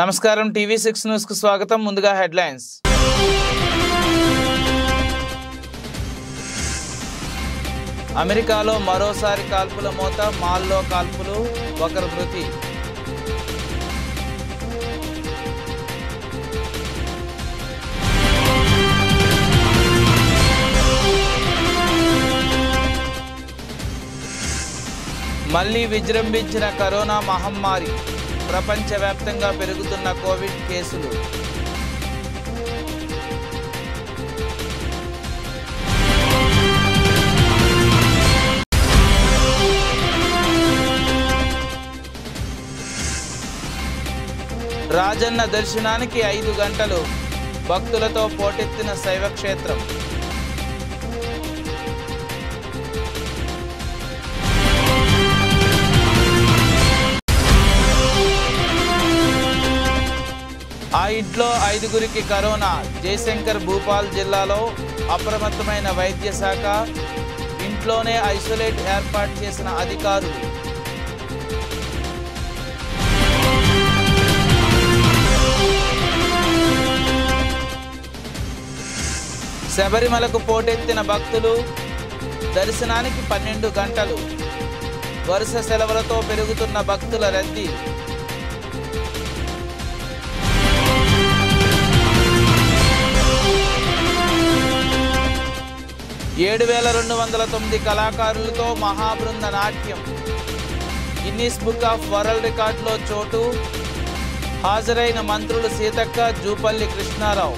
నమస్కారం TV6 news కు స్వాగతం. ముందుగా హెడ్లైన్స్. అమెరికాలో మరోసారి కాల్పుల మోత, మాల్లో కాల్పులు, ఒకరు మృతి. మళ్లీ విజృంభించిన కరోనా మహమ్మారి, ప్రపంచవ్యాప్తంగా పెరుగుతున్న కోవిడ్ కేసులు. రాజన్న దర్శనానికి 5 గంటలు, భక్తులతో పోటెత్తిన శైవక్షేత్రం. ఆ ఇంట్లో 5గురికి కరోనా. జయశంకర్ భూపాల్ జిల్లాలో అప్రమత్తమైన వైద్య శాఖ, ఇంట్లోనే ఐసోలేట్ ఏర్పాటు చేసిన అధికారులు. శబరిమలకు పోటెత్తిన భక్తులు, దర్శనానికి 12 గంటలు, వరుస సెలవులతో పెరుగుతున్న భక్తుల రద్దీ. $7,209 కళాకారులతో మహాబృంద నాట్యం, గిన్నీస్ బుక్ ఆఫ్ వరల్డ్ రికార్డులో చోటు. హాజరైన మంత్రులు సీతక్క, జూపల్లి కృష్ణారావు.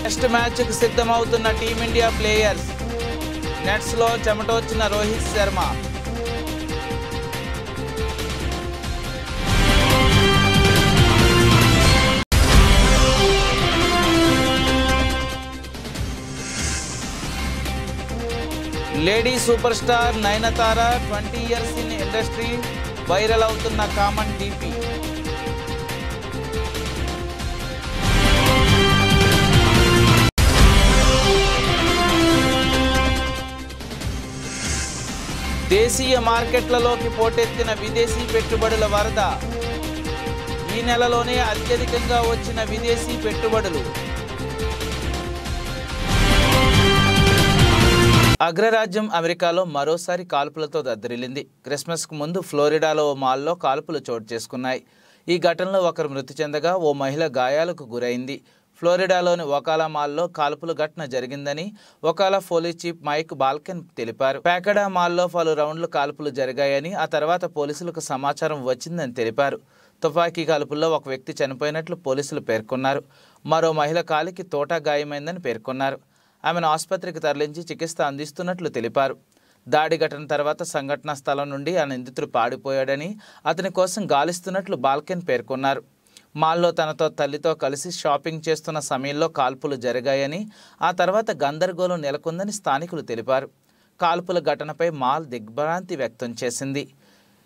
టెస్ట్ మ్యాచ్కు సిద్ధమవుతున్న టీమిండియా ప్లేయర్స్. నెట్స్లో చెమటొచ్చిన Rohit Sharma. Lady super star Nayanthara 20 years in industry, viral అవుతున్న కామన్ డీపీ. దేశీయ మార్కెట్లలోకి పోటెత్తిన విదేశీ పెట్టుబడుల వరద. ఈ నెలలోనే అత్యధికంగా వచ్చిన విదేశీ పెట్టుబడులు. అగ్రరాజ్యం అమెరికాలో మరోసారి కాల్పులతో దద్దరిల్లింది. క్రిస్మస్కు ముందు ఫ్లోరిడాలో ఓ మాల్లో కాల్పులు చోటు చేసుకున్నాయి. ఈ ఘటనలో ఒకరు మృతి చెందగా ఓ మహిళ గాయాలకు గురైంది. ఫ్లోరిడాలోని ఒకాలా మాల్లో కాల్పుల ఘటన జరిగిందని ఒకాలా పోలీస్ చీఫ్ మైక్ బాల్కెన్ తెలిపారు. ప్యాకడా మాల్లో పలు రౌండ్లు కాల్పులు జరిగాయని, ఆ తర్వాత పోలీసులకు సమాచారం వచ్చిందని తెలిపారు. తుపాకీ కాల్పుల్లో ఒక వ్యక్తి చనిపోయినట్లు పోలీసులు పేర్కొన్నారు. మరో మహిళ కాలికి తోటా గాయమైందని పేర్కొన్నారు. ఆమెను ఆసుపత్రికి తరలించి చికిత్స అందిస్తున్నట్లు తెలిపారు. దాడి ఘటన తర్వాత సంఘటనా స్థలం నుండి ఆ నిందితుడు పారిపోయాడని, అతని కోసం గాలిస్తున్నట్లు బాల్కెన్ పేర్కొన్నారు. మాల్లో తనతో తల్లితో కలిసి షాపింగ్ చేస్తున్న సమయంలో కాల్పులు జరిగాయని, ఆ తర్వాత గందరగోళం నెలకొందని స్థానికులు తెలిపారు. కాల్పుల ఘటనపై మాల్ దిగ్భ్రాంతి వ్యక్తం చేసింది.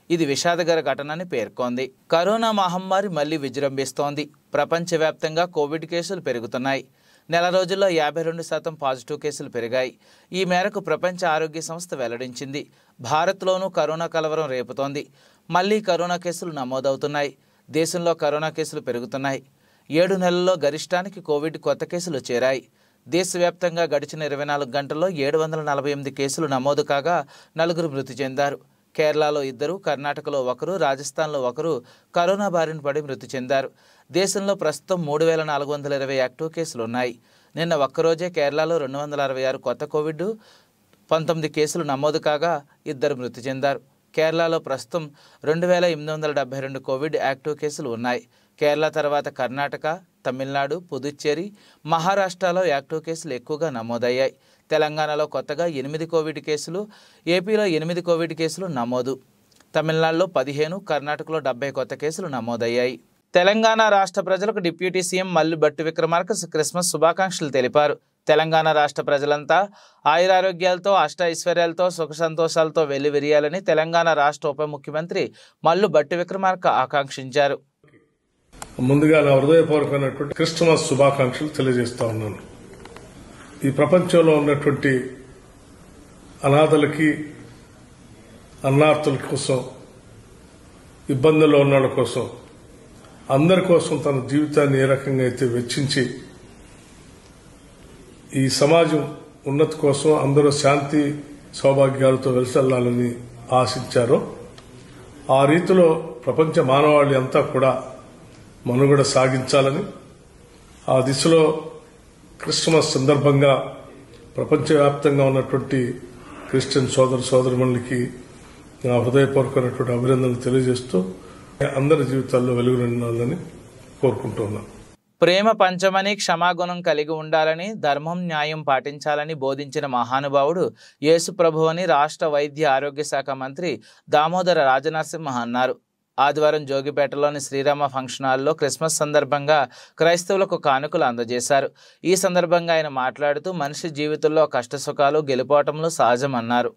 ఇది విషాదకర ఘటనని పేర్కొంది. కరోనా మహమ్మారి మళ్లీ విజృంభిస్తోంది. ప్రపంచవ్యాప్తంగా కోవిడ్ కేసులు పెరుగుతున్నాయి. నెల రోజుల్లో 52% పాజిటివ్ కేసులు పెరిగాయి. ఈ మేరకు ప్రపంచ ఆరోగ్య సంస్థ వెల్లడించింది. భారత్లోనూ కరోనా కలవరం రేపుతోంది. మళ్లీ కరోనా కేసులు నమోదవుతున్నాయి. దేశంలో కరోనా కేసులు పెరుగుతున్నాయి. 7 నెలల్లో గరిష్టానికి కోవిడ్ కొత్త కేసులు చేరాయి. దేశవ్యాప్తంగా గడిచిన 24 గంటల్లో 748 కేసులు నమోదు కాగా 4 మృతి చెందారు. కేరళలో 2, కర్ణాటకలో 1, రాజస్థాన్లో 1 కరోనా బారిన పడి మృతి చెందారు. దేశంలో ప్రస్తుతం 3,420 యాక్టివ్ కేసులు ఉన్నాయి. నిన్న ఒక్కరోజే కేరళలో 266 కొత్త కోవిడ్-19 కేసులు నమోదు కాగా 2 మృతి చెందారు. కేరళలో ప్రస్తుతం 2,872 కోవిడ్ యాక్టివ్ కేసులు ఉన్నాయి. కేరళ తర్వాత కర్ణాటక, తమిళనాడు, పుదుచ్చేరి, మహారాష్ట్రలో యాక్టివ్ కేసులు ఎక్కువగా నమోదయ్యాయి. తెలంగాణలో కొత్తగా 8 కోవిడ్ కేసులు, ఏపీలో 8 కోవిడ్ కేసులు నమోదు. తమిళనాడులో 15, కర్ణాటకలో 70 కొత్త కేసులు నమోదయ్యాయి. తెలంగాణ రాష్ట్ర ప్రజలకు deputy CM Mallu Bhatti Vikramarka Christmas శుభాకాంక్షలు తెలిపారు. తెలంగాణ రాష్ట్ర ప్రజలంతా ఆయురారోగ్యాలతో, అష్టైశ్వర్యాలతో, సుఖ సంతోషాలతో వెల్లివిరియాలని తెలంగాణ రాష్ట్ర ఉప ముఖ్యమంత్రి మల్లు భట్టి విక్రమార్క ఆకాంక్షించారు. ముందుగా నా హృదయపూర్వకమైనటువంటి క్రిస్మస్ శుభాకాంక్షలు తెలియజేస్తా ఉన్నాను. ఈ ప్రపంచంలో ఉన్నటువంటి అనాథలకి, అన్నార్థుల కోసం, ఇబ్బందుల్లో ఉన్న వాళ్ళ కోసం, అందరి కోసం తన జీవితాన్ని ఏ రకంగా అయితే వెచ్చించి ఈ సమాజం ఉన్నతి కోసం అందరూ శాంతి సౌభాగ్యాలతో వెలిసెల్లాలని ఆశించారో ఆ రీతిలో ప్రపంచ మానవాళి అంతా కూడా మనుగడ సాగించాలని, ఆ దిశలో క్రిస్మస్ సందర్భంగా ప్రపంచవ్యాప్తంగా ఉన్నటువంటి క్రిస్టియన్ సోదరుమణులకి నా హృదయపూర్వకమైనటువంటి అభినందనలు తెలియజేస్తూ అందరి జీవితాల్లో వెలుగు నిండాలని కోరుకుంటున్నాను. ప్రేమ పంచమని, క్షమాగుణం కలిగి ఉండాలని, ధర్మం న్యాయం పాటించాలని బోధించిన మహానుభావుడు యేసు ప్రభు అని రాష్ట్ర వైద్య ఆరోగ్య శాఖ మంత్రి దామోదర రాజనరసింహ అన్నారు. ఆదివారం జోగిపేటలోని శ్రీరామ ఫంక్షన్ హాల్లో క్రిస్మస్ సందర్భంగా క్రైస్తవులకు కానుకలు అందజేశారు. ఈ సందర్భంగా ఆయన మాట్లాడుతూ మనిషి జీవితంలో కష్టసుఖాలు, గెలుపోటములు సహజమన్నారు.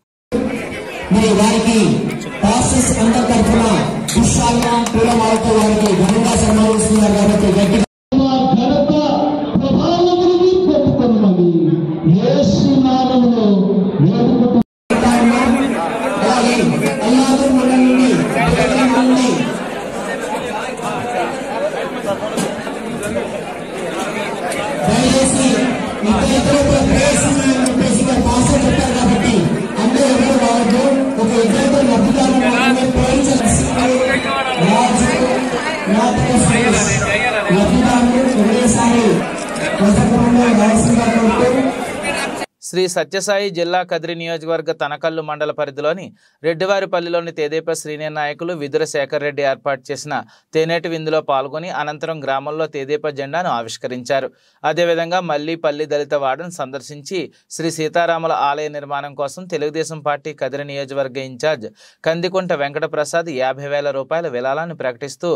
శ్రీ సత్యసాయి జిల్లా కదిరి నియోజకవర్గ తనకల్లు మండల పరిధిలోని రెడ్డివారిపల్లిలోని తెదేపా సీనియర్ నాయకులు విదుర శేఖర్ రెడ్డి ఏర్పాటు చేసిన తేనేటి విందులో పాల్గొని అనంతరం గ్రామంలో తెదేపా జెండాను ఆవిష్కరించారు. అదేవిధంగా మల్లీపల్లి దళిత వార్డును సందర్శించి శ్రీ సీతారాముల ఆలయ నిర్మాణం కోసం తెలుగుదేశం పార్టీ కదిరి నియోజకవర్గ ఇన్ఛార్జ్ కందికుంట వెంకటప్రసాద్ 50,000 రూపాయల విరాళాన్ని ప్రకటిస్తూ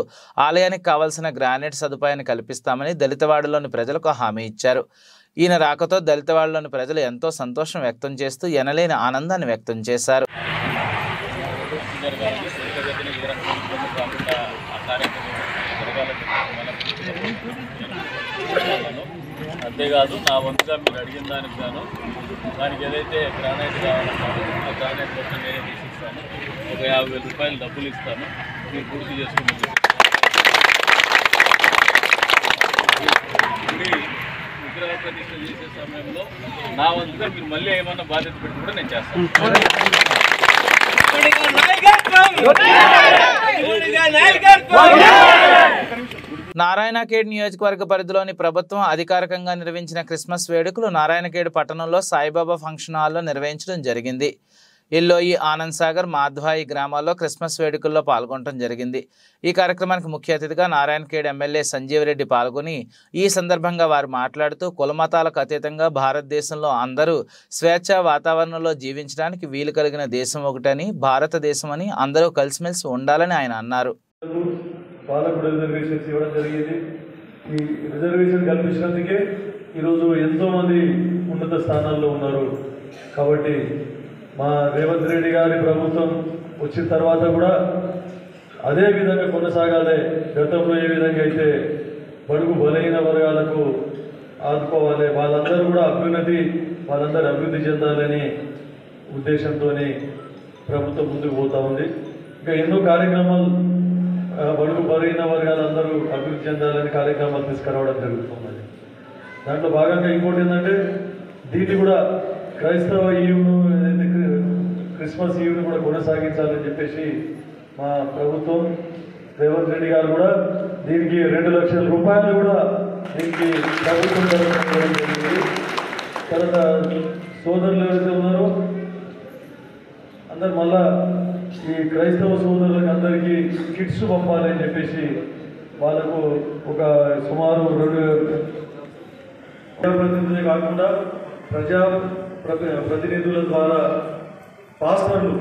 ఆలయానికి కావాల్సిన గ్రానైట్ సదుపాయాన్ని కల్పిస్తామని దళితవాడలోని ప్రజలకు హామీ ఇచ్చారు. ఈయన రాకతో దళితవాడలోని ప్రజలు ఎంతో సంతోషం వ్యక్తం చేస్తూ ఎనలేని ఆనందాన్ని వ్యక్తం చేశారు. అంతేకాదు నా వంతుగా మీరు అడిగిన దానికి గాను దానికి ఏదైతే గ్రానైట్ కావాలన్నారో ఆ గ్రానైట్ కోసం నేనే తీసిస్తాను. ఒక 50,000 రూపాయలు డబ్బులు ఇస్తాను, మీరు పూర్తి చేసుకుంటారు. విగ్రహ ప్రతిష్ఠ చేసే సమయంలో నా వంతుగా మీరు మళ్ళీ ఏమన్నా బాధ్యత పెట్టి కూడా నేను చేస్తాను. నారాయణఖేడ్ నియోజకవర్గ పరిధిలోని ప్రభుత్వం అధికారికంగా నిర్వహించిన క్రిస్మస్ వేడుకలు నారాయణఖేడ్ పట్టణంలో సాయిబాబా ఫంక్షన్ హాల్లో నిర్వహించడం జరిగింది. ఇల్లోయి, ఆనంద్ సాగర్, మాధ్వాయి గ్రామాల్లో క్రిస్మస్ వేడుకల్లో పాల్గొనడం జరిగింది. ఈ కార్యక్రమానికి ముఖ్య అతిథిగా నారాయణఖేడ్ ఎమ్మెల్యే సంజీవ్ రెడ్డి పాల్గొని ఈ సందర్భంగా వారు మాట్లాడుతూ కులమతాలకు అతీతంగా భారతదేశంలో అందరూ స్వేచ్ఛా వాతావరణంలో జీవించడానికి వీలు కలిగిన దేశం ఒకటని, భారతదేశం అని, అందరూ కలిసిమెలిసి ఉండాలని ఆయన అన్నారు. రిజర్వేషన్స్ ఇవ్వడం జరిగింది. ఈ రిజర్వేషన్ కల్పించినందుకే ఈరోజు ఎంతోమంది ఉన్నత స్థానాల్లో ఉన్నారు. కాబట్టి మా రేవంత్ రెడ్డి గారి ప్రభుత్వం వచ్చిన తర్వాత కూడా అదే విధంగా కొనసాగాలి. గతంలో ఏ విధంగా అయితే బడుగు బలహీన వర్గాలకు ఆదుకోవాలి, వాళ్ళందరూ కూడా వాళ్ళందరూ అభివృద్ధి చెందాలని ఉద్దేశంతో ప్రభుత్వం ముందుకు పోతా ఉంది. ఇంకా ఎన్నో కార్యక్రమాలు బడుగు బలహీన వర్గాలందరూ అభివృద్ధి చెందాలని కార్యక్రమాలు తీసుకురావడం జరుగుతున్నది. దాంట్లో భాగంగా ఇంకోటి ఏంటంటే దీన్ని కూడా క్రైస్తవ ఈవ్ను ఏదైతే క్రిస్మస్ ఈవ్ను కూడా కొనసాగించాలని చెప్పేసి మా ప్రభుత్వం రేవంత్ రెడ్డి గారు కూడా దీనికి 2 లక్షల రూపాయలు కూడా దీనికి ప్రభుత్వం జరిగింది. తర్వాత సోదరులు ఎవరైతే ఉన్నారో అందరు మళ్ళా ఈ క్రైస్తవ సోదరులకు అందరికీ కిట్స్ పంపాలి అని చెప్పేసి వాళ్ళకు ఒక సుమారు 2 ప్రతినిధులే కాకుండా ప్రతినిధుల ద్వారా పాస్టర్లు,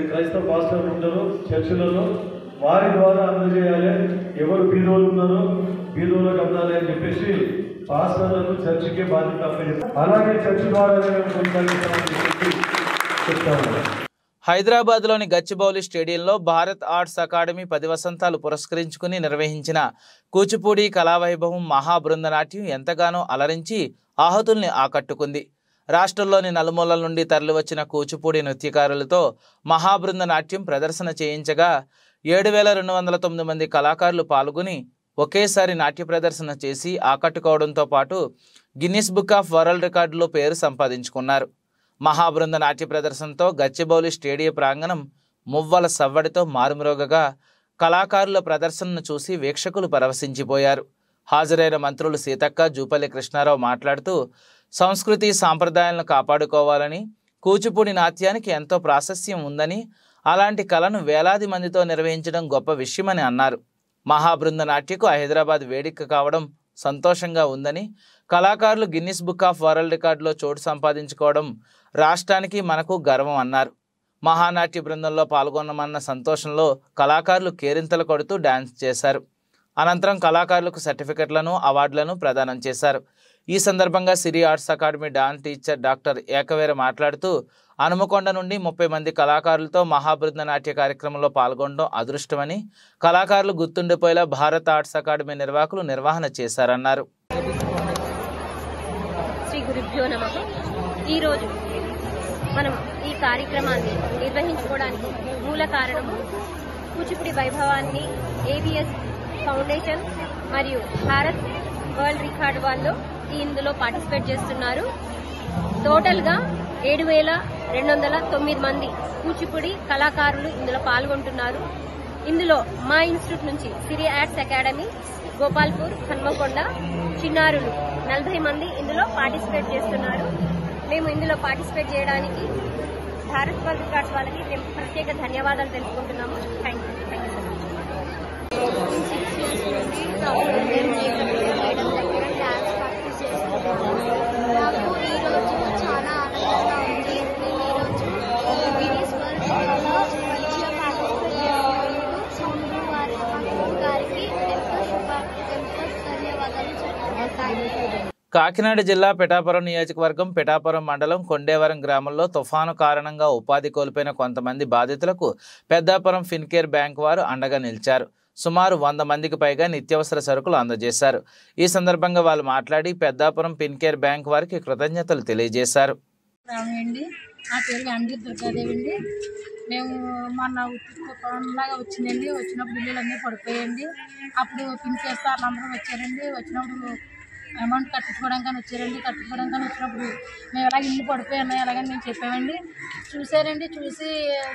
క్రైస్తవ పాస్టర్లు ఉంటారో చర్చిలలో వారి ద్వారా అందజేయాలి. ఎవరు బీదోళ్ళు ఉన్నారో బీదోళ్ళకు అందాలి అని చెప్పేసి పాస్టర్లను చర్చికే బాధ్యత అప్పచెప్పారు. అలాగే చర్చి ద్వారా కొనసాగిస్తామని చెప్పి చెప్తాను. హైదరాబాద్లోని గచ్చిబౌలి స్టేడియంలో భారత్ ఆర్ట్స్ అకాడమీ 10 వసంతాలు పురస్కరించుకుని నిర్వహించిన కూచిపూడి కళావైభవం మహాబృందనాట్యం ఎంతగానో అలరించి ఆహతుల్ని ఆకట్టుకుంది. రాష్ట్రంలోని నలుమూలల నుండి తరలివచ్చిన కూచిపూడి నృత్యకారులతో మహాబృందనాట్యం ప్రదర్శన చేయించగా 7,209 మంది కళాకారులు పాల్గొని ఒకేసారి నాట్య ప్రదర్శన చేసి ఆకట్టుకోవడంతో పాటు గిన్నిస్ బుక్ ఆఫ్ వరల్డ్ రికార్డులో పేరు సంపాదించుకున్నారు. మహాబృంద నాట్య ప్రదర్శనతో గచ్చిబౌలి స్టేడియం ప్రాంగణం మువ్వల సవ్వడితో మారుమ్రోగగా కళాకారుల ప్రదర్శనను చూసి వీక్షకులు పరవశించిపోయారు. హాజరైన మంత్రులు సీతక్క, జూపల్లి కృష్ణారావు మాట్లాడుతూ సంస్కృతి సాంప్రదాయాలను కాపాడుకోవాలని, కూచిపూడి నాట్యానికి ఎంతో ప్రాశస్త్యం ఉందని, అలాంటి కళను వేలాది మందితో నిర్వహించడం గొప్ప విషయమని అన్నారు. మహాబృంద నాట్యకు హైదరాబాద్ వేదిక కావడం సంతోషంగా ఉందని, కళాకారులు గిన్నిస్ బుక్ ఆఫ్ వరల్డ్ రికార్డులో చోటు సంపాదించుకోవడం రాష్ట్రానికి మనకు గర్వం అన్నారు. మహానాట్య బృందంలో పాల్గొన్నామన్న సంతోషంలో కళాకారులు కేరింతలు కొడుతూ డ్యాన్స్ చేశారు. అనంతరం కళాకారులకు సర్టిఫికెట్లను, అవార్డులను ప్రదానం చేశారు. ఈ సందర్భంగా Siri arts academy dance teacher doctor ఏకవేర మాట్లాడుతూ హనుమకొండ నుండి 30 మంది కళాకారులతో మహాబృంద నాట్య కార్యక్రమంలో పాల్గొనడం అదృష్టమని, కళాకారులు గుర్తుండిపోయేలా భారత్ ఆర్ట్స్ అకాడమీ నిర్వాహకులు నిర్వహణ చేశారన్నారు. శ్రీ గురుభ్యో నమః. ఈరోజు మనం ఈ కార్యక్రమాన్ని నిర్వహించుకోవడానికి మూల కారణము కూచిపూడి వైభవాన్ని ఏబిఎస్ ఫౌండేషన్ మరియు భారత్ వరల్డ్ రికార్డ్ వాళ్ళు ఇందులో పార్టిసిపేట్ చేస్తున్నారు. టోటల్గా 7,209 మంది కూచిపూడి కళాకారులు ఇందులో పాల్గొంటున్నారు. ఇందులో మా ఇన్స్టిట్యూట్ నుంచి సిరి ఆర్ట్స్ అకాడమీ, గోపాల్పూర్, హన్మకొండ చిన్నారులు 40 మంది ఇందులో పార్టిసిపేట్ చేస్తున్నారు. మేము ఇందులో పార్టిసిపేట్ చేయడానికి భారత్ వరల్డ్ రికార్డ్స్ వాళ్ళకి మేము ప్రత్యేక ధన్యవాదాలు తెలుపుకుంటున్నాము. Thank you. నాకు ఈరోజు చాలా ఆనందంగా ఉంది. నేను ఈరోజు గిన్నిస్ వరల్డ్ రికార్డ్లో మంచిగా పార్టిసిపేట్ చేస్తున్నాను. సౌందర్య గారికి ఎంతో ధన్యవాదాలు చెప్తున్నాను. కాకినాడ జిల్లా పిఠాపురం నియోజకవర్గం పిఠాపురం మండలం కొండేవరం గ్రామంలో తుఫాను కారణంగా ఉపాధి కోల్పోయిన కొంతమంది బాధితులకు పెద్దాపురం ఫిన్కేర్ బ్యాంక్ వారు అండగా నిలిచారు. సుమారు 100 మందికి పైగా నిత్యావసర సరుకులు అందజేశారు. ఈ సందర్భంగా వాళ్ళు మాట్లాడి పెద్దాపురం ఫిన్కేర్ బ్యాంక్ వారికి కృతజ్ఞతలు తెలియజేశారు. నా పేరు అండి దుర్గాదేవి అండి. మేము మొన్న తుఫాన్లాగా వచ్చిందండి. వచ్చినప్పుడు ఇల్లులన్నీ పడిపోయండి. అప్పుడు ఫిన్కేర్ సార్లు అందరూ వచ్చారండి. వచ్చినప్పుడు అమౌంట్ కట్టించుకోవడానికి వచ్చారండి. కట్టించుకోవడానికి వచ్చినప్పుడు మేము ఎలాగ ఇల్లు పడిపోయాయి అలాగని మేము చెప్పామండి. చూసారండి. చూసి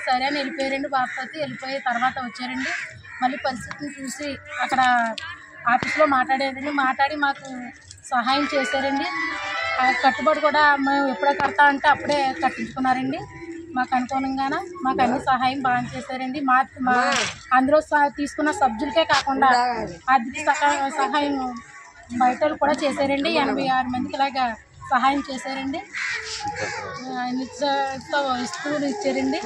సరే అని వెళ్ళిపోయారండి. బాధపడితే వెళ్ళిపోయి తర్వాత వచ్చారండి. మళ్ళీ పరిస్థితిని చూసి అక్కడ ఆఫీస్లో మాట్లాడారండి. మాట్లాడి మాకు సహాయం చేశారండి. కట్టుబడి కూడా మేము ఎప్పుడో కడతా అంటే అప్పుడే కట్టించుకున్నారండి. మాకు అనుకూలంగానే మాకు అన్ని సహాయం బాగా చేశారండి. మా అందులో తీసుకున్న సబ్జెక్టులకే కాకుండా ఆర్థిక సహాయం బయట కూడా చేశారండి. 86 మందికి ఇలాగా సహాయం చేశారండి. వస్తువులు ఇచ్చారండి.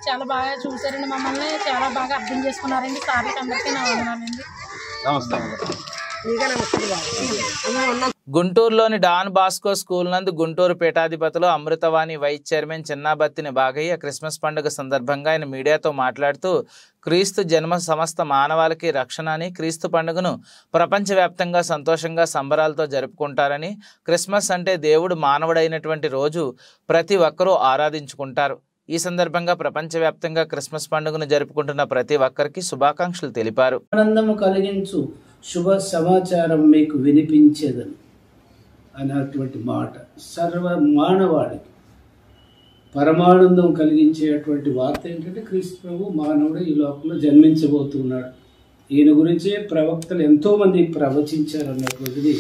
చాలా బాగా చూసారండి. మమ్మల్ని చాలా బాగా అర్థం చేసుకున్నారండి. సార్లకి అందరికీ నా వందనాలండి. గుంటూరులోని డాన్ బాస్కో స్కూల్ నందు గుంటూరు పీఠాధిపతులు Amruthavani vice chairman Chinnabattini Bagaiah Christmas పండుగ సందర్భంగా ఆయన మీడియాతో మాట్లాడుతూ క్రీస్తు జన్మ సమస్త మానవాళికి రక్షణ అని, క్రీస్తు పండుగను ప్రపంచవ్యాప్తంగా సంతోషంగా సంబరాలతో జరుపుకుంటారని, క్రిస్మస్ అంటే దేవుడు మానవుడైనటువంటి రోజు ప్రతి ఒక్కరూ ఆరాధించుకుంటారు. ఈ సందర్భంగా ప్రపంచవ్యాప్తంగా క్రిస్మస్ పండుగను జరుపుకుంటున్న ప్రతి ఒక్కరికి శుభాకాంక్షలు తెలిపారు. ఆనందము కలిగించు శుభ సమాచారం మీకు వినిపించేదని అన్నటువంటి మాట సర్వ మానవాళికి పరమానందం కలిగించేటువంటి వార్త ఏంటంటే క్రీస్తు ప్రభు మానవుడు ఈ లోకంలో జన్మించబోతున్నాడు. ఈయన గురించే ప్రవక్తలు ఎంతోమంది ప్రవచించారు అన్నటువంటిది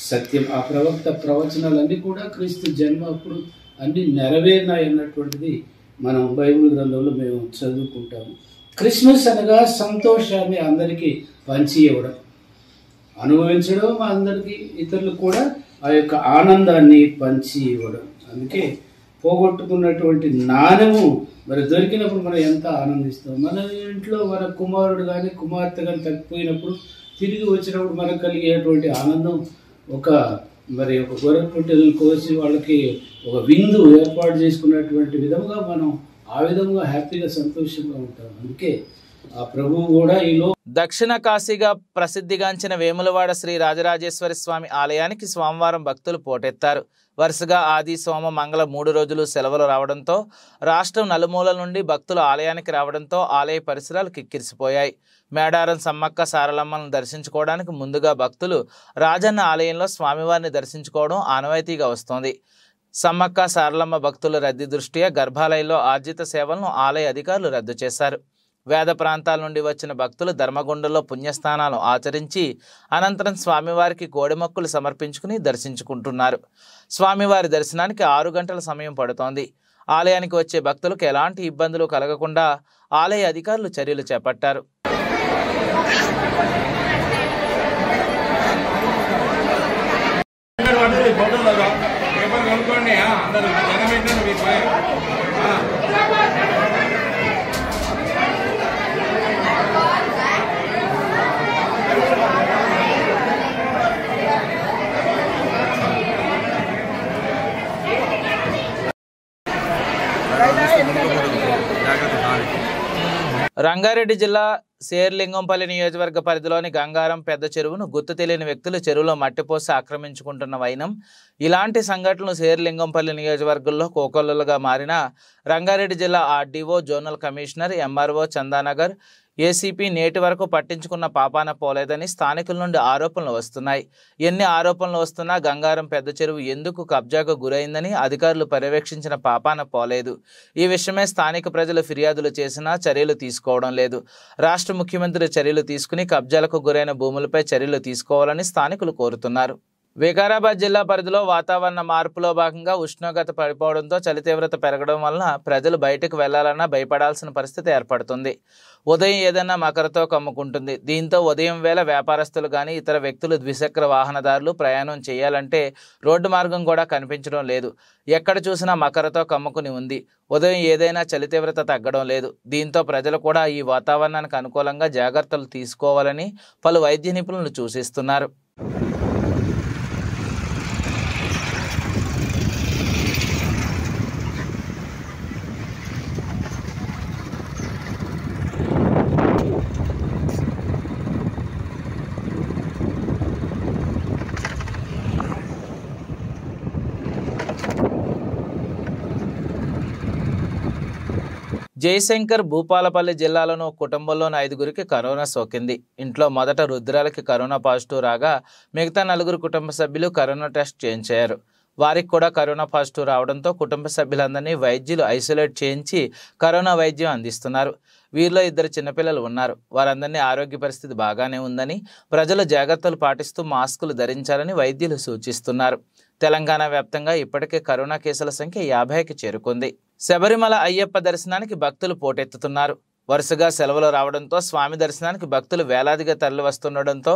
సత్యం. ఆ ప్రవక్త ప్రవచనాలన్నీ కూడా క్రీస్తు జన్మ అప్పుడు అన్ని నెరవేరినాయి అన్నటువంటిది మనం బైబిల్ గ్రంథంలో మేము చదువుకుంటాము. క్రిస్మస్ అనగా సంతోషాన్ని అందరికీ పంచి ఇవ్వడం, అనుభవించడం, అందరికీ ఇతరులకు కూడా ఆ యొక్క ఆనందాన్ని పంచి ఇవ్వడం. అందుకే పోగొట్టుకున్నటువంటి నాణ్యము మరి దొరికినప్పుడు మనం ఎంత ఆనందిస్తాం. మన ఇంట్లో మన కుమారుడు కానీ కుమార్తె కానీ తప్పిపోయినప్పుడు తిరిగి వచ్చినప్పుడు మనకు కలిగేటువంటి ఆనందం ఒక గొర్రె పొట్టెలను కోసి వాళ్ళకి ఒక విందు ఏర్పాటు చేసుకున్నటువంటి విధంగా మనం ఆ విధంగా హ్యాపీగా సంతోషంగా ఉంటారు. అందుకే ఆ ప్రభువు కూడా ఈలో దక్షిణ కాశీగా ప్రసిద్ధిగాంచిన వేములవాడ శ్రీ రాజరాజేశ్వరి స్వామి ఆలయానికి సోమవారం భక్తులు పోటెత్తారు. వరుసగా ఆది సోమ మంగళ 3 రోజులు సెలవులు రావడంతో రాష్ట్రం నలుమూలల నుండి భక్తులు ఆలయానికి రావడంతో ఆలయ పరిసరాలు కిక్కిరిసిపోయాయి. మేడారం సమ్మక్క సారలమ్మను దర్శించుకోవడానికి ముందుగా భక్తులు రాజన్న ఆలయంలో స్వామివారిని దర్శించుకోవడం ఆనవాయితీగా వస్తోంది. సమ్మక్క సారలమ్మ భక్తుల రద్దీ దృష్ట్యా గర్భాలయంలో ఆర్జిత సేవలను ఆలయ అధికారులు రద్దు చేశారు. వేద ప్రాంతాల నుండి వచ్చిన భక్తులు ధర్మగుండంలో పుణ్యస్నానాలు ఆచరించి అనంతరం స్వామివారికి కోడిమొక్కులు సమర్పించుకుని దర్శించుకుంటున్నారు. స్వామివారి దర్శనానికి 6 గంటల సమయం పడుతోంది. ఆలయానికి వచ్చే భక్తులకు ఎలాంటి ఇబ్బందులు కలగకుండా ఆలయ అధికారులు చర్యలు చేపట్టారు. రంగారెడ్డి జిల్లా శేర్లింగంపల్లి నియోజకవర్గ పరిధిలోని గంగారం పెద్ద చెరువును గుర్తు తెలియని వ్యక్తులు చెరువులో మట్టిపోసి ఆక్రమించుకుంటున్న వైనం. ఇలాంటి సంఘటనలు శేర్లింగంపల్లి నియోజకవర్గంలో కోకొల్లలుగా మారిన రంగారెడ్డి జిల్లా RDO, zonal commissioner, MRO, Chandanagar ACP నేటి వరకు పట్టించుకున్న పాపాన పోలేదని స్థానికుల నుండి ఆరోపణలు వస్తున్నాయి. ఎన్ని ఆరోపణలు వస్తున్నా గంగారం పెద్ద చెరువు ఎందుకు కబ్జాకు గురైందని అధికారులు పర్యవేక్షించిన పాపాన పోలేదు. ఈ విషయమే స్థానిక ప్రజలు ఫిర్యాదులు చేసినా చర్యలు తీసుకోవడం లేదు. రాష్ట్ర ముఖ్యమంత్రి చర్యలు తీసుకుని కబ్జాలకు గురైన భూములపై చర్యలు తీసుకోవాలని స్థానికులు కోరుతున్నారు. వికారాబాద్ జిల్లా పరిధిలో వాతావరణ మార్పులో భాగంగా ఉష్ణోగ్రత పడిపోవడంతో చలి తీవ్రత పెరగడం వలన ప్రజలు బయటకు వెళ్లాలన్నా భయపడాల్సిన పరిస్థితి ఏర్పడుతుంది. ఉదయం ఏదైనా మకరతో కమ్ముకుంటుంది. దీంతో ఉదయం వేళ వ్యాపారస్తులు కానీ ఇతర వ్యక్తులు ద్విచక్ర వాహనదారులు ప్రయాణం చేయాలంటే రోడ్డు మార్గం కూడా కనిపించడం లేదు. ఎక్కడ చూసినా మకరతో కమ్ముకుని ఉంది. ఉదయం ఏదైనా చలి తీవ్రత తగ్గడం లేదు. దీంతో ప్రజలు కూడా ఈ వాతావరణానికి అనుకూలంగా జాగ్రత్తలు తీసుకోవాలని పలు వైద్య నిపుణులు సూచిస్తున్నారు. జయశంకర్ భూపాలపల్లి జిల్లాలోని ఒక కుటుంబంలోని 5గురికి కరోనా సోకింది. ఇంట్లో మొదట రుద్రాలకి కరోనా పాజిటివ్ రాగా మిగతా 4 కుటుంబ సభ్యులు కరోనా టెస్ట్ చేయించారు. వారికి కూడా కరోనా పాజిటివ్ రావడంతో కుటుంబ సభ్యులందరినీ వైద్యులు ఐసోలేట్ చేయించి కరోనా వైద్యం అందిస్తున్నారు. వీరిలో 2 చిన్నపిల్లలు ఉన్నారు. వారందరినీ ఆరోగ్య పరిస్థితి బాగానే ఉందని, ప్రజలు జాగ్రత్తలు పాటిస్తూ మాస్కులు ధరించాలని వైద్యులు సూచిస్తున్నారు. తెలంగాణ వ్యాప్తంగా ఇప్పటికే కరోనా కేసుల సంఖ్య 50కి చేరుకుంది. శబరిమల అయ్యప్ప దర్శనానికి భక్తులు పోటెత్తుతున్నారు. వరుసగా సెలవులు రావడంతో స్వామి దర్శనానికి భక్తులు వేలాదిగా తరలి వస్తుండడంతో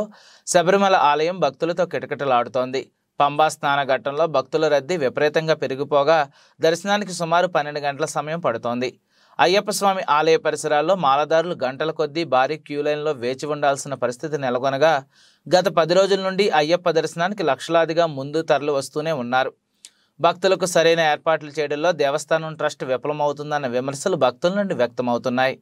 శబరిమల ఆలయం భక్తులతో కిటకిటలాడుతోంది. పంబా స్నాన ఘట్టంలో భక్తుల రద్దీ విపరీతంగా పెరిగిపోగా దర్శనానికి సుమారు 12 గంటల సమయం పడుతోంది. అయ్యప్ప స్వామి ఆలయ పరిసరాల్లో మాలదారులు గంటల కొద్దీ భారీ క్యూలైన్లో వేచి ఉండాల్సిన పరిస్థితి నెలకొనగా గత 10 రోజుల నుండి అయ్యప్ప దర్శనానికి లక్షలాదిగా ముందు తరలి వస్తూనే ఉన్నారు. భక్తులకు సరైన ఏర్పాట్లు చేయడంలో దేవస్థానం ట్రస్ట్ విఫలమవుతుందన్న విమర్శలు భక్తుల నుండి వ్యక్తమవుతున్నాయి.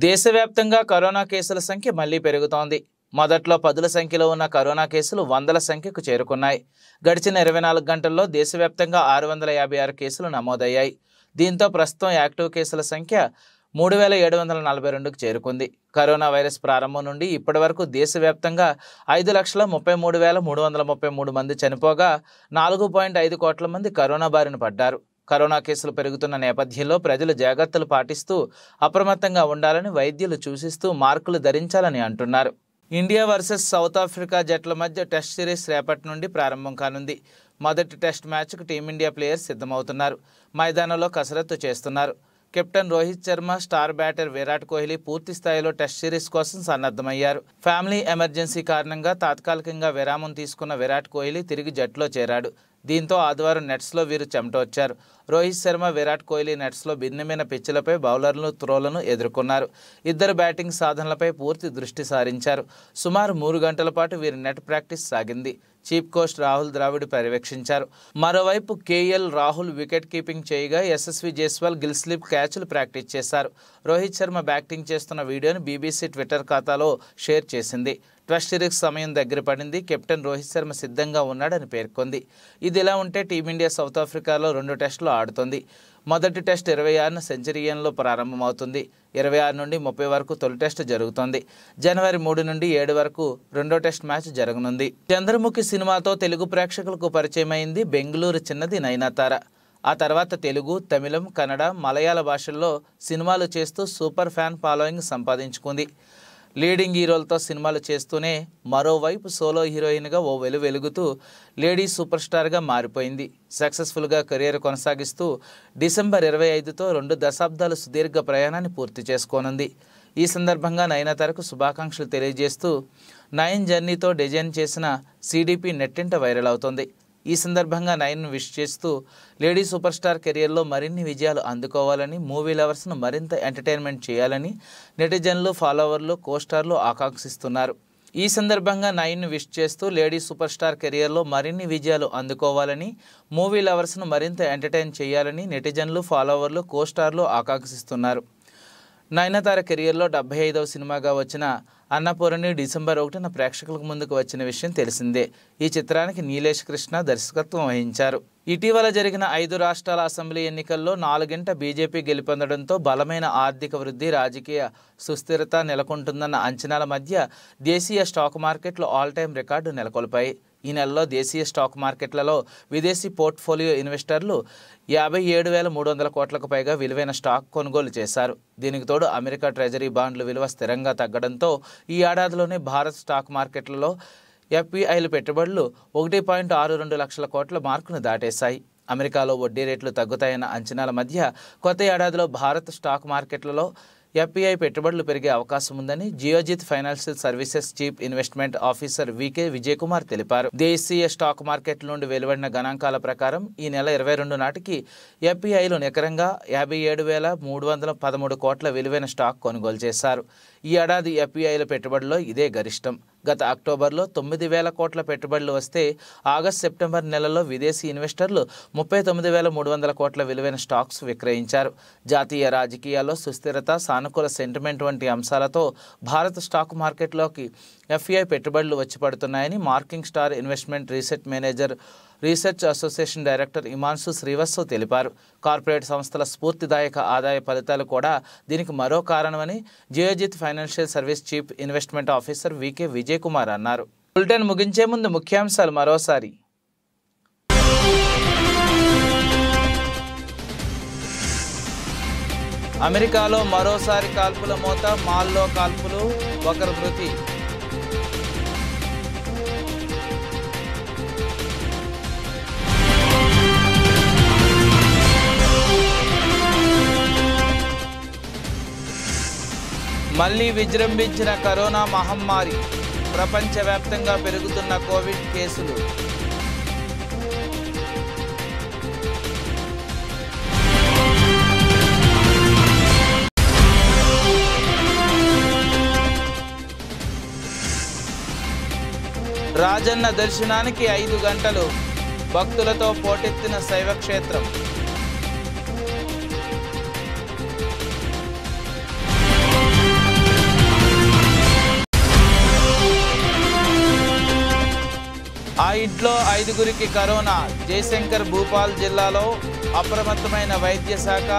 దేశవ్యాప్తంగా కరోనా కేసుల సంఖ్య మళ్లీ పెరుగుతోంది. మొదట్లో 10ల సంఖ్యలో ఉన్న కరోనా కేసులు 100ల సంఖ్యకు చేరుకున్నాయి. గడిచిన 24 గంటల్లో దేశవ్యాప్తంగా 656 కేసులు నమోదయ్యాయి. దీంతో ప్రస్తుతం యాక్టివ్ కేసుల సంఖ్య 3742కు చేరుకుంది. కరోనా వైరస్ ప్రారంభం నుండి ఇప్పటి వరకు దేశవ్యాప్తంగా 5,33,333 మంది చనిపోగా 4.5 కోట్ల మంది కరోనా బారిన పడ్డారు. కరోనా కేసులు పెరుగుతున్న నేపథ్యంలో ప్రజలు జాగ్రత్తలు పాటిస్తూ అప్రమత్తంగా ఉండాలని వైద్యులు సూచిస్తూ మార్కులు ధరించాలని అంటున్నారు. ఇండియా వర్సెస్ సౌత్ ఆఫ్రికా జట్ల మధ్య టెస్ట్ సిరీస్ రేపటి నుండి ప్రారంభం కానుంది. మొదటి టెస్ట్ మ్యాచ్కు టీమిండియా ప్లేయర్స్ సిద్ధమవుతున్నారు. మైదానంలో కసరత్తు చేస్తున్నారు. Captain Rohit Sharma, star batter Virat Kohli పూర్తి స్థాయిలో టెస్ట్ సిరీస్ కోసం సన్నద్ధమయ్యారు. ఫ్యామిలీ ఎమర్జెన్సీ కారణంగా తాత్కాలికంగా విరామం తీసుకున్న విరాట్ కోహ్లీ తిరిగి జట్టులో చేరాడు. దీంతో ఆదివారం నెట్స్లో వీరు చెమట వచ్చారు. రోహిత్ శర్మ, విరాట్ కోహ్లీ నెట్స్లో భిన్నమైన పిచ్చులపై బౌలర్లు త్రోలను ఎదుర్కొన్నారు. ఇద్దరు బ్యాటింగ్ సాధనలపై పూర్తి దృష్టి సారించారు. సుమారు 3 గంటల పాటు వీరి నెట్ ప్రాక్టీస్ సాగింది. చీఫ్ కోచ్ రాహుల్ ద్రావిడ్ పర్యవేక్షించారు. మరోవైపు కేఎల్ రాహుల్ వికెట్ కీపింగ్ చేయగా యశస్వి జైస్వాల్ గిల్ స్లిప్ క్యాచ్లు ప్రాక్టీస్ చేశారు. రోహిత్ శర్మ బ్యాటింగ్ చేస్తున్న వీడియోను బీబీసీ ట్విట్టర్ ఖాతాలో షేర్ చేసింది. టెస్ట్ సిరీస్ సమయం దగ్గర పడింది. కెప్టెన్ రోహిత్ శర్మ సిద్ధంగా ఉన్నాడని పేర్కొంది. ఇదిలా ఉంటే టీమిండియా సౌత్ ఆఫ్రికాలో 2 టెస్టులు ఆడుతోంది. మొదటి టెస్ట్ 26న సెంచరియన్లో ప్రారంభమవుతుంది. 26 నుండి 30 వరకు తొలి టెస్ట్ జరుగుతోంది. జనవరి 3 నుండి 7 వరకు రెండో టెస్ట్ మ్యాచ్ జరగనుంది. చంద్రముఖి సినిమాతో తెలుగు ప్రేక్షకులకు పరిచయమైంది బెంగళూరు చిన్నది నయనతార. ఆ తర్వాత తెలుగు, తమిళం, కన్నడ, మలయాళ భాషల్లో సినిమాలు చేస్తూ సూపర్ ఫ్యాన్ ఫాలోయింగ్ సంపాదించుకుంది. లీడింగ్ హీరోలతో సినిమాలు చేస్తూనే మరోవైపు సోలో హీరోయిన్గా ఓ వెలుగుతూ లేడీ సూపర్ స్టార్గా మారిపోయింది. సక్సెస్ఫుల్గా కెరీర్ కొనసాగిస్తూ డిసెంబర్ 25తో 2 దశాబ్దాల సుదీర్ఘ ప్రయాణాన్ని పూర్తి చేసుకోనుంది. ఈ సందర్భంగా నయనతారకు శుభాకాంక్షలు తెలియజేస్తూ నయన్ జర్నీతో డిజైన్ చేసిన సిడిపి నెట్టింట వైరల్ అవుతోంది. ఈ సందర్భంగా నయన్ను విష్ చేస్తూ లేడీ సూపర్ స్టార్ కెరియర్లో మరిన్ని విజయాలు అందుకోవాలని, మూవీ లవర్స్ను మరింత ఎంటర్టైన్మెంట్ చేయాలని నెటిజన్లు, ఫాలోవర్లు, కోస్టార్లు ఆకాంక్షిస్తున్నారు. ఈ సందర్భంగా నయన్ను విష్ చేస్తూ లేడీ సూపర్ స్టార్ కెరియర్లో మరిన్ని విజయాలు అందుకోవాలని, మూవీ లవర్స్ను మరింత ఎంటర్టైన్ చేయాలని నెటిజన్లు, ఫాలోవర్లు, కోస్టార్లు ఆకాంక్షిస్తున్నారు. నయనతార కెరియర్లో 75వ సినిమాగా వచ్చిన అన్నపూర్ణి డిసెంబర్ 1న ప్రేక్షకులకు ముందుకు వచ్చిన విషయం తెలిసిందే. ఈ చిత్రానికి నీలేష్ కృష్ణ దర్శకత్వం వహించారు. ఇటీవల జరిగిన 5 రాష్ట్రాల అసెంబ్లీ ఎన్నికల్లో 4గింట బీజేపీ గెలుపొందడంతో బలమైన ఆర్థిక వృద్ధి, రాజకీయ సుస్థిరత నెలకొంటుందన్న అంచనాల మధ్య దేశీయ స్టాక్ మార్కెట్లు ఆల్ టైమ్ రికార్డు నెలకొల్పాయి. ఈ నెలలో దేశీయ స్టాక్ మార్కెట్లలో విదేశీ పోర్ట్ఫోలియో ఇన్వెస్టర్లు 57,300 కోట్లకు పైగా విలువైన స్టాక్ కొనుగోలు చేశారు. దీనికి తోడు అమెరికా ట్రెజరీ బాండ్ల విలువ స్థిరంగా తగ్గడంతో ఈ ఏడాదిలోనే భారత్ స్టాక్ మార్కెట్లలో ఎఫ్పిఐలు పెట్టుబడులు 1.62 లక్షల కోట్ల మార్కును దాటేశాయి. అమెరికాలో వడ్డీ రేట్లు తగ్గుతాయన్న అంచనాల మధ్య కొత్త ఏడాదిలో భారత్ స్టాక్ మార్కెట్లలో ఎఫ్పిఐ పెట్టుబడులు పెరిగే అవకాశం ఉందని Geojit financial services chief investment officer V K Vijay Kumar తెలిపారు. దేశీయ స్టాక్ మార్కెట్ల నుండి వెలువడిన గణాంకాల ప్రకారం ఈ నెల 22 నాటికి ఎఫ్పిఐలు నికరంగా 57,313 కోట్ల విలువైన స్టాక్ కొనుగోలు చేశారు. ఈ ఏడాది ఎఫ్పిఐల పెట్టుబడిలో ఇదే గరిష్టం. గత అక్టోబర్లో 9,000 కోట్ల పెట్టుబడులు వస్తే ఆగస్టు, సెప్టెంబర్ నెలలో విదేశీ ఇన్వెస్టర్లు 39,300 కోట్ల విలువైన స్టాక్స్ విక్రయించారు. జాతీయ రాజకీయాల్లో సుస్థిరత, సానుకూల సెంటిమెంట్ వంటి అంశాలతో భారత స్టాక్ మార్కెట్లోకి ఎఫ్ఐఐ పెట్టుబడులు వచ్చి పడుతున్నాయని Morningstar investment research association director Himanshu Srivastava తెలిపారు. కార్పొరేట్ సంస్థల స్ఫూర్తిదాయక ఆదాయ ఫలితాలు కూడా దీనికి మరో కారణమని Geojit financial service chief investment officer V K Vijay Kumar అన్నారు. బులెటిన్ ముగించే ముందు ముఖ్యాంశాలు మరోసారి. అమెరికాలో మరోసారి కాల్పుల మోత, మాల్లో కాల్పులు, ఒకరు మృతి. మళ్లీ విజృంభించిన కరోనా మహమ్మారి, ప్రపంచవ్యాప్తంగా పెరుగుతున్న కోవిడ్ కేసులు. రాజన్న దర్శనానికి 5 గంటలు, భక్తులతో పోటెత్తిన శైవక్షేత్రం. ఆ ఇంట్లో 5గురికి కరోనా. జయశంకర్ భూపాల్ జిల్లాలో అప్రమత్తమైన వైద్య శాఖ,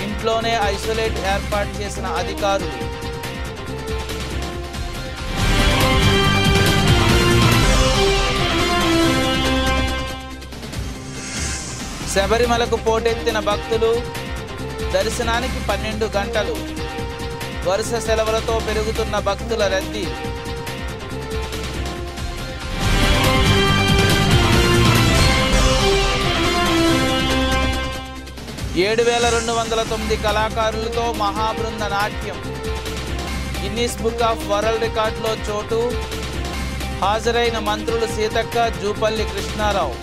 ఇంట్లోనే ఐసోలేట్ ఏర్పాటు చేసిన అధికారులు. శబరిమలకు పోటెత్తిన భక్తులు, దర్శనానికి 12 గంటలు, వరుస సెలవులతో పెరుగుతున్న భక్తుల రద్దీ. ఏడు 7,209 కళాకారులతో మహాబృంద నాట్యం. గిన్నీస్ బుక్ ఆఫ్ వరల్డ్ రికార్డులో చోటు. హాజరైన మంత్రులు సీతక్క, జూపల్లి కృష్ణారావు.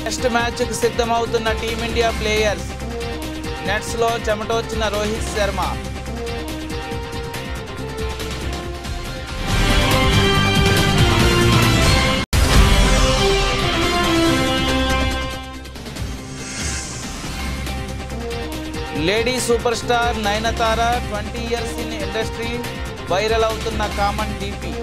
టెస్ట్ మ్యాచ్కు సిద్ధమవుతున్న టీమిండియా ప్లేయర్స్. నెట్స్లో చెమటొచ్చిన Rohit Sharma. Lady super star Nayanthara 20 years in industry, viral అవుతున్న కామన్ డీపీ.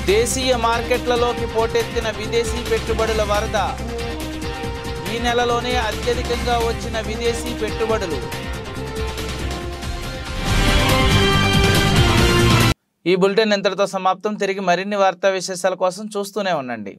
దేశీయ మార్కెట్లలోకి పోటెత్తిన విదేశీ పెట్టుబడుల వరద. ఈ నెలలోనే అత్యధికంగా వచ్చిన విదేశీ పెట్టుబడులు. ఈ బులెటిన్ ఇంతటితో సమాప్తం. తిరిగి మరిన్ని వార్తా విశేషాల కోసం చూస్తూనే ఉండండి.